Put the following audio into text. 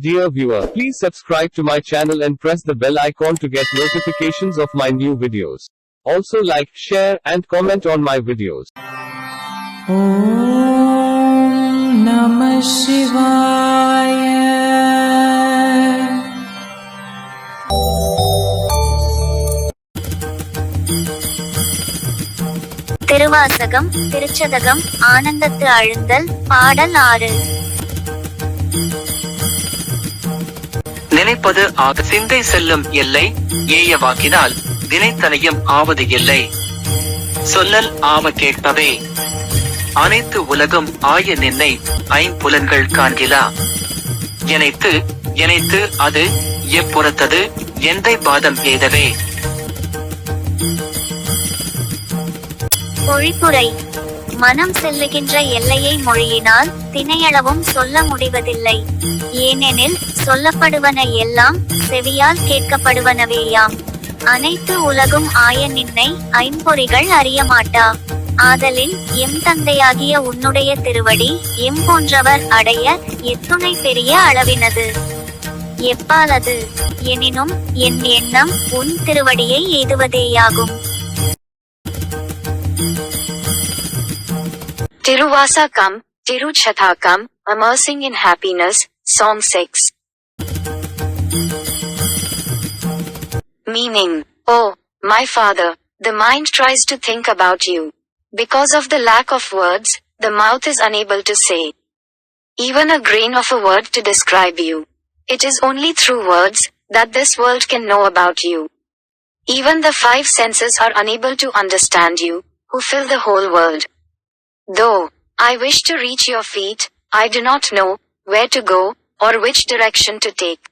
Dear viewer, please subscribe to my channel and press the bell icon to get notifications of my new videos. Also like, share, and comment on my videos. Om Namah Shivaya. Thiruvasagam Thiruchathagam ஆனந்தத்து அழுந்தல் பாடல் 6. நினைப்பது ஆக சிந்தை செல்லும் எல்லை ஏயவாக்கினால் வினைத்தனையும் ஆவது இல்லை. சொல்லல் ஆவ கேட்பவே அனைத்து உலகம் ஆய நின்னை ஐம்புலன்கள் காண்கிலா. எனைத்து எனைத்து அது எப்புறத்தது எந்தை பாதம் ஏதவே. பொழிப்புரை. மனம் செல்லுகின்ற எல்லையை மொழியினால் தினையளவும் சொல்ல முடிவதில்லை. ஏனெனில் சொல்லப்படுவன எல்லாம் செவியால் கேட்கப்படுவனவேயாம். அனைத்து உலகும் ஆய நின்னை ஐம்பொறிகள் அறியமாட்டா. ஆதலின் எம் தந்தையாகிய உன்னுடைய திருவடி எம் போன்றவர் அடைய எத்துணை பெரிய அளவினது. எப்பாலது எனினும் என் எண்ணம் உன் திருவடியை எய்துவதேயாகும். Tiruvasakam, Tiruchathakam, Immersing in Happiness, Song 6. Meaning, oh, my father, the mind tries to think about you. Because of the lack of words, the mouth is unable to say even a grain of a word to describe you. It is only through words that this world can know about you. Even the 5 senses are unable to understand you, who fill the whole world. Though I wish to reach your feet, I do not know where to go or which direction to take.